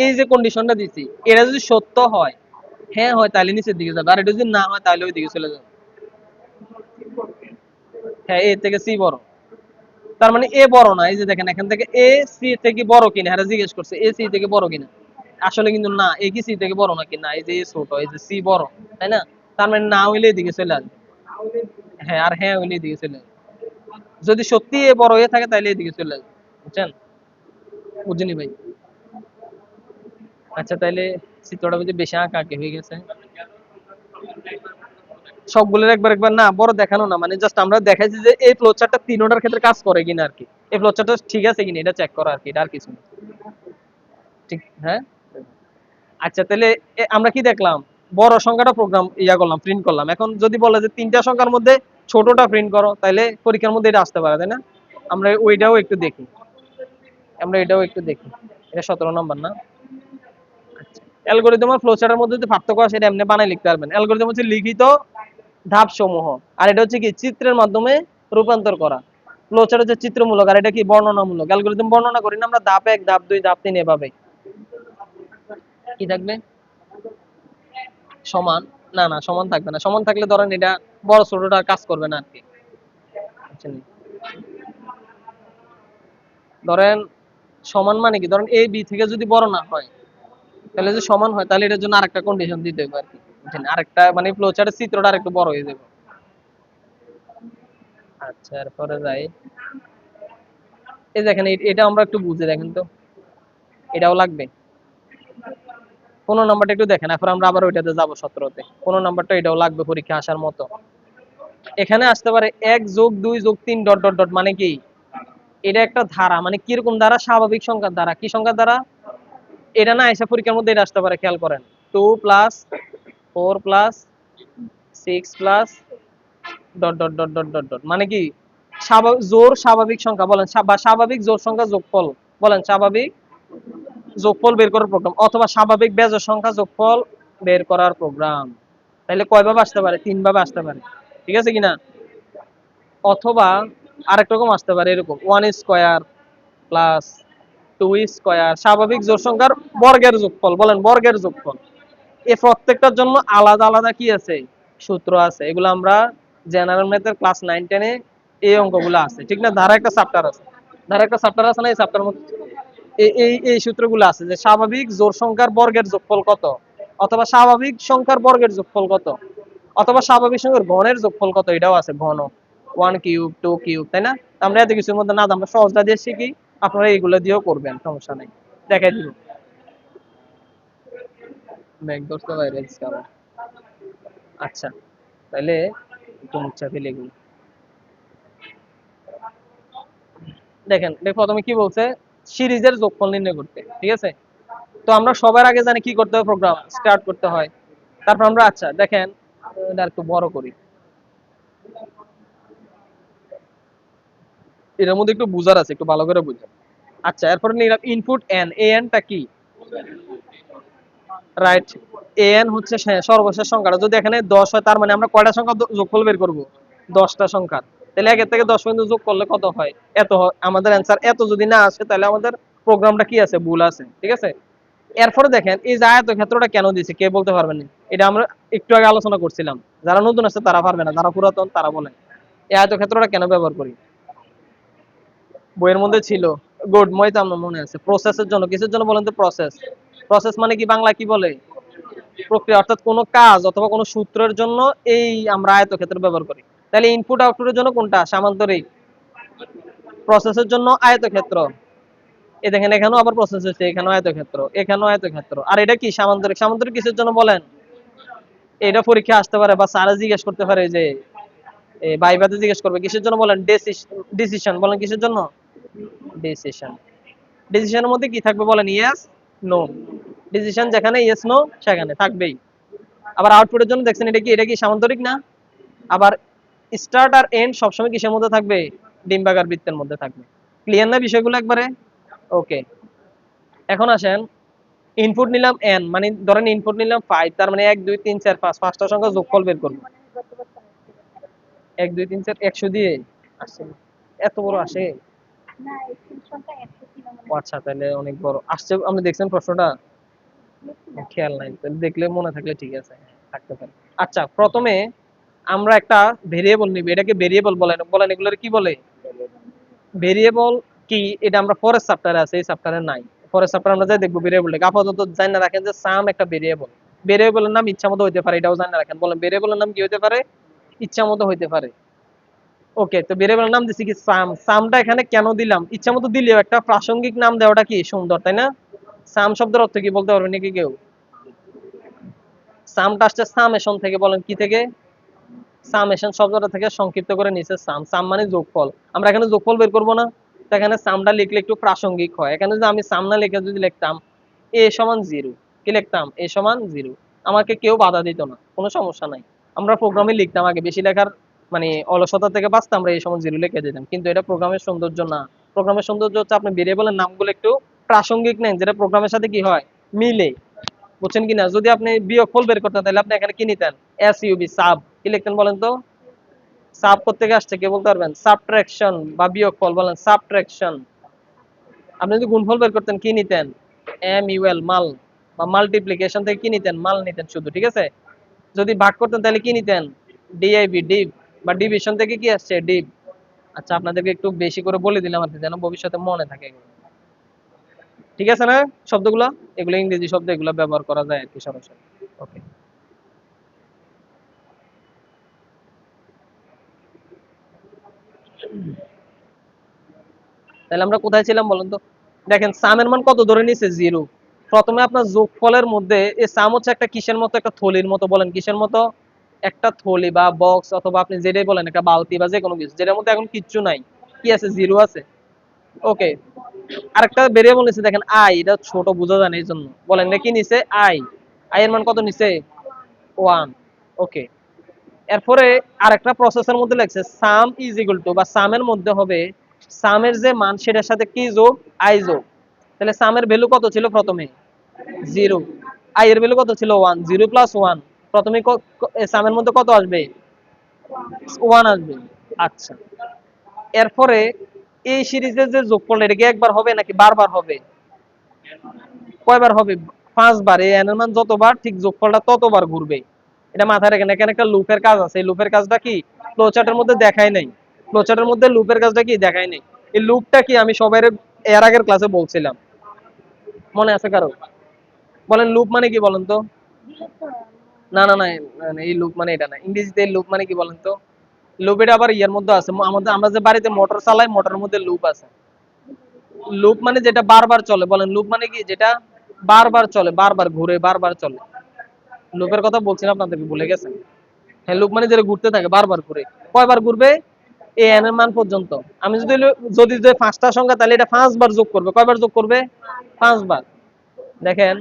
এই যে কন্ডিশনটা দিছি এটা যদি সত্য হয়, হ্যাঁ হয়, তাহলে নিচের দিকে যাবে, আর এটা যদি না হয় তাহলে ওই দিকে চলে যাবে। হ্যাঁ, এ থেকে সি বড়। তার মানে এ বড় না, এই যে দেখেন এখান থেকে এ সি থেকে বড় কিনা হ্যাঁ জিজ্ঞেস করছে, এ সি থেকে বড় কিনা। আসলে কিন্তু না, এ কি সি থেকে বড় নাকি, না এই যে এ ছোট, এই যে সি বড়, তাই না? তার মানে না হইলে এদিকে চলে আসবে। হ্যাঁ, আর হ্যাঁ হইলে এদিকে চলে আসবে। যদি সত্যি এ বড় হয়ে থাকে তাহলে এদিকে চলে আসবে। বুঝছেন? বুঝিনি ভাই। আচ্ছা তাইলে চিত্রটা বুঝি বেশি আঁকা আঁকি হয়ে গেছে। সবগুলোর একবার একবার না বড় দেখানো না, মানে জাস্ট আমরা দেখাইছি যে এই ফ্লোচারটা তিনোটার ক্ষেত্রে কাজ করে কিনা আর কি। এই ফ্লোচারটা ঠিক আছে কিনা এটা চেক করা আর কি, এটা আর কিছু না। ঠিক, হ্যাঁ। আচ্ছা তাহলে আমরা কি দেখলাম? বড় সংখ্যাটা প্রোগ্রাম করলাম, প্রিন্ট করলাম। এখন যদি বলে যে তিনটা সংখ্যার মধ্যে ছোটটা প্রিন্ট করো, তাহলে পরীক্ষার মধ্যে এটা আসতে পারে, তাই না? আমরা ওইটাও একটু দেখি, আমরা এটাও একটু দেখি। এটা 17 নম্বর না? অ্যালগরিদম আর ফ্লোচার্টের মধ্যে যে পার্থক্য আছে সেটা এমনি বানাই লিখতে পারবেন। অ্যালগরিদম হচ্ছে লিখিত ধাপ সমূহ, আর এটা হচ্ছে কি চিত্রের মাধ্যমে রূপান্তর করা। ফ্লোচার্ট হচ্ছে চিত্রমূলক, আর এটা কি বর্ণনামূলক। অ্যালগরিদম বর্ণনা করি না আমরা ধাপ 1, ধাপ 2, ধাপ 3 এভাবে। কি থাকবে? সমান? না না, সমান থাকবে না। সমান থাকলে ধরেন এটা বড় ছোটটা কাজ করবে না আর কি। বুঝছেন? ধরেন সমান মানে কি, ধরেন এ বি থেকে যদি বড় না হয়, তাহলে যদি সমান হয় তাহলে এটার জন্য আরেকটা কন্ডিশন দিতে হবে আর কি। বুঝছেন? আরেকটা মানে ফ্লোচার্টের চিত্রটা আরেকটু বড় হয়ে যাবে। আচ্ছা এরপরে যাই। এই দেখেন এটা আমরা একটু বুঝে দেখেন তো, এটাও লাগবে। 15 নম্বরটা একটু দেখেন, এরপর আমরা আবার ওইটাতে যাবো 17তে। 15 নম্বরটা এটাও লাগবে পরীক্ষা আসার মতো। এখানে আসতে পারে 1+2+3 ডট ডট ডট, মানে কি এটা একটা ধারা, মানে কিরকম ধারা? স্বাভাবিক সংখ্যার ধারা। কি সংখ্যার ধারা? এটা না এসে পরীক্ষার মধ্যে এটা আসতে পারে, খেয়াল করেন। 2+4+6+, dot dot dot dot dot dot, মানে কি জোর স্বাভাবিক সংখ্যা বলেন, বা স্বাভাবিক জোর সংখ্যা যোগফল বলেন, স্বাভাবিক যোগফল বের করার প্রোগ্রাম, অথবা স্বাভাবিক বেজোড় সংখ্যা যোগফল বের করার প্রোগ্রাম। তাহলে কয় ভাবে আসতে পারে? 3 ভাবে আসতে পারে। ঠিক আছে কিনা? অথবা আরেক রকম আসতে পারে, এরকম 1 স্কয়ার প্লাস 2 স্কয়ার, স্বাভাবিক জোড় সংখ্যার বর্গের যোগফল বলেন, বর্গের যোগফল। এ প্রত্যেকটার জন্য আলাদা আলাদা কি আছে? সূত্র আছে। এগুলো আমরা জেনারেল ম্যাথের ক্লাস 9-10-এ এই অঙ্কগুলো আছে, ঠিক না? ধারা একটা চ্যাপ্টার আছে, ধারা একটা চ্যাপ্টার আছে না, এই চ্যাপ্টার মধ্যে এই সূত্রগুলো আছে যে স্বাভাবিক জোড় সংখ্যার বর্গের যোগফল কত, অথবা স্বাভাবিক সংখ্যার বর্গের যোগফল কত, অথবা স্বাভাবিক সংখ্যার ঘনের যোগফল কত, এটাও আছে ঘন। 1 কিউব, 2 কিউব, তাই না? আমরা এত কিছুর মধ্যে না, আমরা সহজটা দিয়ে শিখি। আপনারা এইগুলো দিয়েও করবেন, সমস্যা নেই। দেখাই দিব। ব্যাগ ধরতে বাইরে আবার। আচ্ছা তাহলে একটু মুচ্ছা ফেলে এগুলো দেখেন। প্রথমে কি বলছে? সিরিজের যোগফল নির্ণয় করতে, ঠিক আছে? তো আমরা সবার আগে জানি কি করতে হবে, প্রোগ্রাম স্টার্ট করতে হয়। তারপর আমরা আচ্ছা দেখেন, এটা একটু বড় করি, এর মধ্যে একটু বুঝার আছে, একটু ভালো করে বুঝেন। আচ্ছা এরপরে নিলাম ইনপুট এন। এ এনটা কি? রাইট। এ এন হচ্ছে সর্বশেষ সংখ্যাটা। যদি এখানে 10 হয়, তার মানে আমরা কয়টা সংখ্যা যোগফল বের করব? 10টা সংখ্যা। তাহলে 1 থেকে 10 পর্যন্ত যোগ করলে কত হয়? এত হয়। আমাদের অ্যান্সার এত যদি না আসে, তাহলে আমাদের প্রোগ্রামটা কি আছে? ভুল আছে, ঠিক আছে? এরপরে দেখেন এই যে আয়তক্ষেত্রটা কেন দিয়েছে, কে বলতে পারবেন? এটা আমরা একটু আগে আলোচনা করছিলাম। যারা নতুন আছে তারা পারবে না, যারা পুরাতন তারা বলেন। এই আয়তক্ষেত্রটা কেন ব্যবহার করি? বইয়ের মধ্যে ছিল। গুড, মই তো আমার মনে আছে। প্রসেসের জন্য। কিসের জন্য বলেন তো? প্রসেস। প্রসেস মানে কি বাংলা কি বলে? প্রক্রিয়া, অর্থাৎ কোনো কাজ অথবা কোনো সূত্রের জন্য এই আমরা আয়তক্ষেত্র ব্যবহার করি। তাহলে ইনপুট আউটপুটের জন্য কোনটা? সামান্তরিক। প্রসেসের জন্য আয়তক্ষেত্র। এই দেখেন এখানেও আবার প্রসেস হচ্ছে, এখানেও আয়তক্ষেত্র, এখানেও আয়তক্ষেত্র। আর এটা কি? সামান্তরিক। সামান্তরিক কিসের জন্য বলেন? এটা পরীক্ষা আসতে পারে, বা স্যারে জিজ্ঞেস করতে পারে যে ভাইভাতে জিজ্ঞেস করবে কিসের জন্য বলেন? ডিসিশন বলেন, কিসের জন্য? ডিসিশন। ডিসিশনের মধ্যে কি থাকবে বলেন? Yes, no. ডিসিশন যেখানে ইয়েস নো সেখানে থাকবেই। আবার আউটপুটের জন্য দেখছেন এটা কি সামান্তরিক না? আবার স্টার্ট আর এন্ড সবসময় কিসের মধ্যে থাকবে? ডিম্বাকার বৃত্তের মধ্যে থাকবে। ক্লিয়ার না বিষয়গুলো একবারে? ওকে। এখন আসেন, ইনপুট নিলাম n, মানে ধরেন ইনপুট নিলাম 5, তার মানে 1 2 3 4 5, পাঁচটা সংখ্যা যোগফল বের করব। 1 2 3 4 100 দিয়ে আসে? এত বড় আসে? ও আচ্ছা, তাহলে অনেক বড় আসছে। আপনি দেখছেন প্রশ্নটা? খেয়াল নাই, তাহলে দেখলে মনে থাকলে ঠিক আছে, থাকতে পারে। আচ্ছা, প্রথমে আমরা একটা ভেরিয়েবল নিব। এটাকে ভেরিয়েবল বলেন, এগুলোর কি বলে? ভেরিয়েবল কি এটা আমরা পরের চ্যাপ্টারে আছে, এই চ্যাপ্টারে নাই। পরের চ্যাপ্টারে আমরা যাই দেখবো ভেরিয়েবলটাকে। আপাতত জানা রাখেন যে সাম একটা ভেরিয়েবল। ভেরিয়েবলের নাম ইচ্ছা মতো হইতে পারে, এটাও জানা রাখেন। বলেন ভেরিয়েবলের নাম কি হইতে পারে? ইচ্ছা মতো হইতে পারে। ওকে, তো ভেরিয়েবলের নাম দিছি কি সাম। সামটা এখানে কেন দিলাম? ইচ্ছা মতো দিলেও একটা প্রাসঙ্গিক নাম দেওয়াটা কি সুন্দর, তাই না? সাম শব্দের অর্থ কি বলতে পারবে নাকি কেউ? সামটা আসছে সামেশন থেকে। বলেন কি থেকে? সামেশন শব্দটা থেকে সংক্ষিপ্ত করে নিচে সাম। সাম মানে যোগফল। আমরা এখানে যোগফল বের করবো না, তো এখানে সামটা লিখলে একটু প্রাসঙ্গিক হয়। এখানে যদি আমি সাম না লিখে যদি লিখতাম এ সমান 0, কি লিখতাম? এ সমান 0, আমাকে কেউ বাধা দিত না, কোনো সমস্যা নাই। আমরা প্রোগ্রামে লিখতাম আগে, বেশি লেখার মানে অলসতা থেকে বাঁচতে আমরা এই সমান 0 লিখে দিতাম, কিন্তু এটা প্রোগ্রামের সৌন্দর্য না। প্রোগ্রামের সৌন্দর্য হচ্ছে আপনি ভেরিয়েবলের নামগুলো একটু প্রাসঙ্গিক নেন, যেটা প্রোগ্রামের সাথে কি হয়, মিলে। বুঝছেন কিনা? যদি আপনি বিয়োগফল বের করতেন তাহলে আপনি এখানে কি নিতেন? S U B, sub. কি লিখতেন বলেন তো? সাব করতে আসছে, কে বলতে পারবেন? সাবট্রাকশন বা বিয়োগফল, বলেন সাবট্রাকশন। আপনি যদি গুণফল বের করতেন কি নিতেন? এম ইউএল, মাল। বা মাল্টিপ্লিকেশন থেকে কি নিতেন? মাল নিতেন শুধু, ঠিক আছে? যদি ভাগ করতেন তাহলে কি নিতেন? DIB, Depp. বা ডিভিশন থেকে কি আসছে? ডিভ। আচ্ছা, আপনাদেরকে একটু বেশি করে বলে দিলাম আর কি, যেন ভবিষ্যতে মনে থাকে এগুলো। ঠিক আছে না শব্দগুলো? এগুলো ইংরেজি শব্দ, এগুলো ব্যবহার করা যায় আর কি সরাসরি। ওকে, তাহলে আমরা কোথায় ছিলাম বলেন তো? দেখেন সামের মান কত ধরে নিছে? 0। প্রথমে আপনার যোগফলের মধ্যে এই সাম হচ্ছে একটা কিসের মতো? একটা থলির মতো। বলেন কিসের মতো? একটা থলি বা বক্স, অথবা আপনি যেটাই বলেন, একটা বালতি বা যে কোনো কিছু, যেটার মধ্যে এখন কিচ্ছু নাই। কি আছে? 0 আছে। ওকে, আরেকটা ভেরিয়েবল নিছে দেখেন আই, এটা ছোট বোঝা যায় না এই জন্য। বলেন না কি নিছে? আই। আই এর মান কত নিছে? 1। ওকে, এরপরে আরেকটা প্রসেসের মধ্যে লেখছে সাম ইজ ইকুয়াল টু, বা সামের মধ্যে হবে সামের যে মান সেটার সাথে কি যোগ? আই যোগ। তাহলে সামের ভ্যালু কত ছিল প্রথমে? 0। আই এর ভ্যালু কত ছিল? 1। 0 প্লাস 1, প্রথমে সামের মধ্যে কত আসবে? 1 আসবে। আচ্ছা, এরপরে এই সিরিজের যে যোগফল, এটা কি একবার হবে নাকি বারবার হবে? কয়বার হবে? 5 বার। এই এন এর মান যতবার, ঠিক যোগফলটা ততবার ঘুরবে। এটা মাথায় রাখেন। এখানে একটা লুপের কাজ আছে। এই লুপের কাজটা কি ফ্লোচার্টের মধ্যে দেখাই নাই। ফ্লোচার্টের মধ্যে লুপের কাজটা কি দেখাই নাই। এই লুপটা কি আমি সবাই এর আগের ক্লাসে বলছিলাম, মনে আছে কারো? বলেন লুপ মানে কি বলেন তো? না না না, এই লুপ মানে এটা না। ইংরেজিতে লুপ মানে কি বলেন তো? লুপ এটা আবার ইয়ার মধ্যে আছে। আমাদের আমরা যে বাড়িতে মোটর চালাই, মোটরের মধ্যে লুপ আছে। লুপ মানে যেটা বারবার চলে। বলেন লুপ মানে কি? যেটা বারবার চলে, বারবার ঘুরে, বারবার চলে। লুপের কথা বলছিলাম, আপনাদেরকে ভুলে গেছেন। হ্যাঁ, লুপ মানে যেটা ঘুরতে থাকে, বারবার ঘুরে। কয়বার ঘুরবে? এ এন এর মান পর্যন্ত। আমি যদি যদি যে 5টা সংখ্যা, তাহলে এটা 5 বার যোগ করবে। কয়বার যোগ করবে? 5 বার। দেখেন,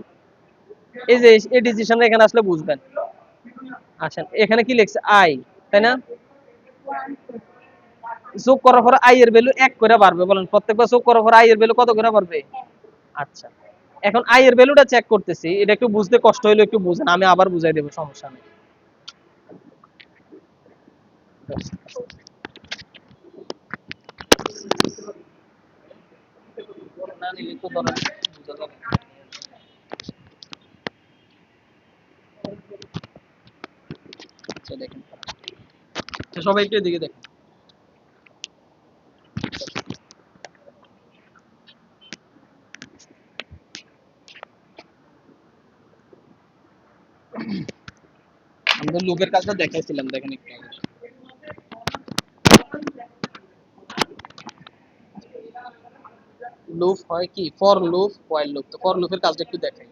এই যে এই ডিসিশন এখানে আসলে বুঝবেন। আসেন, এখানে কি লিখছে? আই, তাই না? যোগ করার পর আই এর ভ্যালু 1 করে বাড়বে। বলেন প্রত্যেকবার যোগ করার পর আই এর ভ্যালু কত করে বাড়বে? আচ্ছা, এখন আই এর ভ্যালুটা চেক করতেছি। এটা একটু বুঝতে কষ্ট হইলে একটু বুঝেন, আমি আবার বুঝাই দেবো, সমস্যা নেই। না নিলে তো ধরেন বুঝা যাবে না। আচ্ছা দেখেন, তো সবাই একটু এদিকে দেখেন। আমাদের লুপের কাজটা দেখাইছিলাম, দেখেন একটু আগে। লুপ হয় কি? For loop, while loop. তো ফর লুপের কাজটা একটু দেখাই।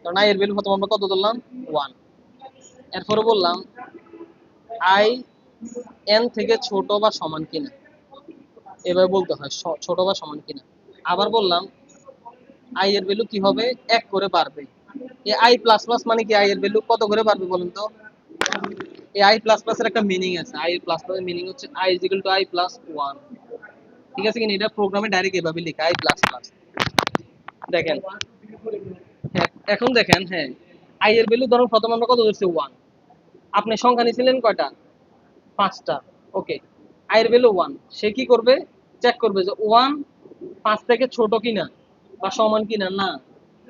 কারণ আই এর ভ্যালু প্রথম আমরা কত ধরলাম? 1। এরপরে বললাম আই এন থেকে ছোট বা সমান কিনা, এভাবে বলতে হয়, ছোট বা সমান কিনা। আবার বললাম আই এর ভ্যালু কি হবে? 1 করে বাড়বে। এই আই প্লাস প্লাস মানে কি? আই এর ভ্যালু কত করে পারবে বলুন তো? এই আই প্লাস প্লাস এর একটা মিনিং আছে। আই প্লাস প্লাস এর মিনিং হচ্ছে I is equal two I plus 1। ঠিক আছে কিনা? এটা প্রোগ্রামে ডাইরেক্ট এভাবে লেখা আই প্লাস প্লাস। দেখেন, হ্যাঁ, এখন দেখেন, হ্যাঁ, আই এর ভ্যালু ধরুন প্রথম আমরা কত ধরছি? 1। আপনি সংখ্যা নিয়েছিলেন কয়টা? 5টা। ওকে, আই এর ভ্যালু 1। সে কি করবে? চেক করবে যে 1 5 থেকে ছোট কিনা বা সমান কিনা। না,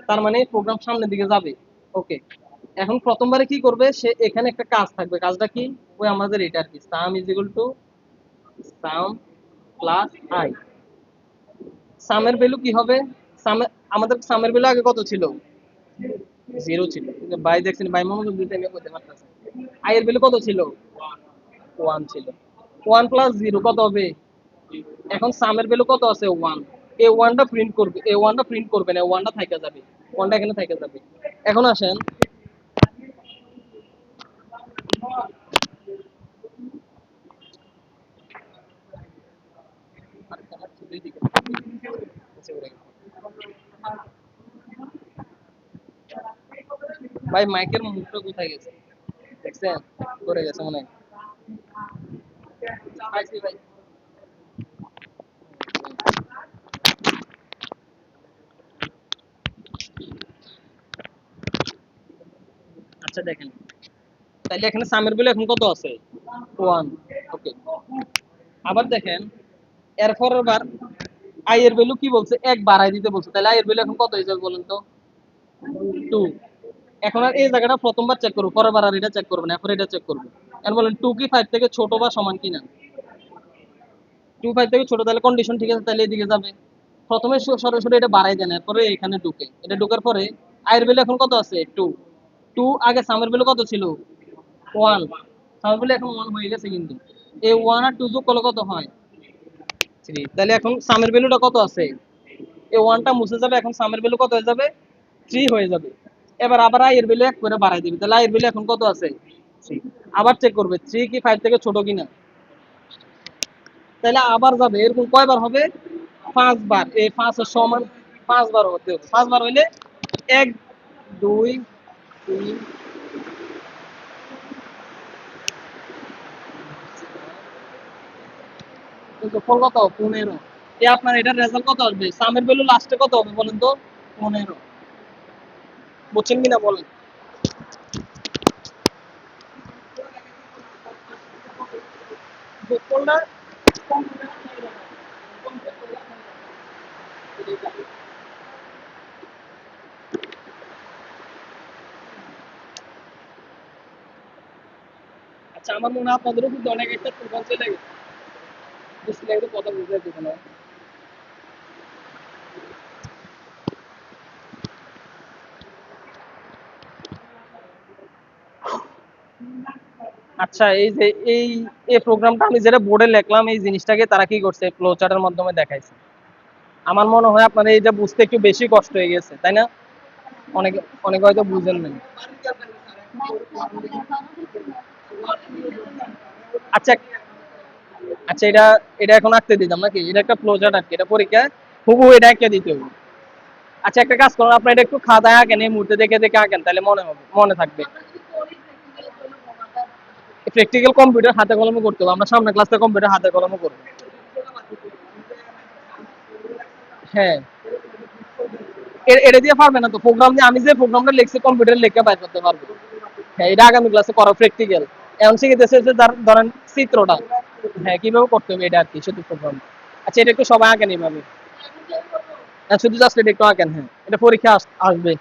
তার মানে প্রোগ্রাম সামনের দিকে যাবে। ওকে, এখন প্রথমবারে কি করবে? সে এখানে একটা কাজ থাকবে। কাজটা কি? ওই আমাদের এটা আর কি, sum is equal to sum plus i. সামের ভ্যালু কি হবে? সামে আমাদের সামের ভ্যালু আগে কত ছিল? 0 ছিল। কিন্তু বাই দেখছেন, বাই মোহাম্মদ দিতে আমি করতে পারতেছি। আই এর ভ্যালু কত ছিল? 1 ছিল। 1 প্লাস 0 কত হবে? এখন সামের ভ্যালু কত আছে? 1। এই 1টা প্রিন্ট করবে, এই 1টা প্রিন্ট করবে না, 1টা থেকে যাবে, 1টা এখানে থেকে যাবে। এখন আসেন, ভাই মাইকের মুখটা কোথায় গেছে? দেখছেন? করে গেছে মনে হয়। পাইছি ভাই। আচ্ছা দেখেন, তাহলে এখানে সামের ভ্যালু এখন কত আছে? 1। ওকে, আবার দেখেন, এরপরের বার আই এর ভ্যালু কি বলছে? 1 বাড়াই দিতে বলছে। তাহলে আই এর ভ্যালু এখন কত হয়ে যাবে বলেন তো? 2। এখন আর এই জায়গাটা প্রথমবার চেক করবো, পরের বার আর এটা চেক করবো না, এখন এটা চেক করবো। এখন বলেন 2 কি 5 থেকে ছোট বা সমান কিনা? 2 5 থেকে ছোট, তাহলে কন্ডিশন ঠিক আছে, তাহলে এদিকে যাবে। প্রথমে সরাসরি এটা বাড়াই দেন, এরপরে এখানে ঢুকে, এটা ঢোকার পরে আয়ের ভ্যালু এখন কত আছে? 2। 2 আগে সামের ভ্যালু কত ছিল? 1। সামের ভ্যালু এখন 1 হয়ে গেছে কিন্তু। এই 1 আর 2 যোগ করলে কত হয়? 3। তাহলে এখন সামের ভ্যালুটা কত আছে? এই 1টা মুছে যাবে, এখন সামের ভ্যালু কত হয়ে যাবে? 3 হয়ে যাবে। এবার আবার আয়ের ভ্যালু 1 করে বাড়াই দিবে, তাহলে আয়ের ভ্যালু এখন কত আছে? 3। আবার চেক করবে 3 কি 5 থেকে ছোট কিনা। তাহলে আবার যাবে, এরকম কয়বার হবে? 5 বার। এই 5 এর সমান 5 বার হতে হবে। 5 বার হইলে 1 2 3 যোগফল কত? 15। আপনার এটার রেজাল্ট কত আসবে? সামের ভ্যালু লাস্টে কত হবে বলেন তো? 15। বুঝছেন কিনা বলেন? যোগফলটা আচ্ছা, আমার মনে হয় আপনাদেরও কিন্তু অনেক একটা প্রবলেম চলে গেছে। বুঝলে একটু কথা বুঝে দিতে না। আচ্ছা, এই যে এই এই প্রোগ্রামটা আমি যেটা বোর্ডে লিখলাম, এই জিনিসটাকে তারা কি করছে? ফ্লো চার্টের মাধ্যমে দেখাইছে। আমার মনে হয় আপনার এইটা বুঝতে একটু বেশি কষ্ট হয়ে গেছে, তাই না? অনেকে অনেকে হয়তো বুঝেন নাই। আচ্ছা, আচ্ছা, এটা এটা এখন আঁকতে দিতাম নাকি? এটা একটা ফ্লো চার্ট আর কি, এটা পরীক্ষা হুবহু এটা একটা দিতে হবে। আচ্ছা, একটা কাজ করুন, আপনি এটা একটু খাতায় আঁকেন, এই মুহূর্তে দেখে দেখে আঁকেন, তাহলে মনে হবে, মনে থাকবে। প্র্যাকটিক্যাল কম্পিউটার হাতে কলমে করতে হবে, আমরা সামনে ক্লাসে কম্পিউটার হাতে কলমে করবো। হ্যাঁ, এটা দিয়ে পারবে না তো প্রোগ্রাম দিয়ে, আমি যে প্রোগ্রামটা লিখছি কম্পিউটারে লিখে বাইর করতে পারবো। হ্যাঁ, এটা আগামী ক্লাসে করা প্র্যাকটিক্যাল। এখন শিখেছে যে ধরেন চিত্রটা, হ্যাঁ, কিভাবে করতে হবে এটা আর কি, শুধু প্রোগ্রাম। আচ্ছা, এটা একটু সবাই আঁকেন এইভাবে। শুধু জাস্ট এটা একটু আঁকেন, হ্যাঁ, এটা পরীক্ষা আসবে।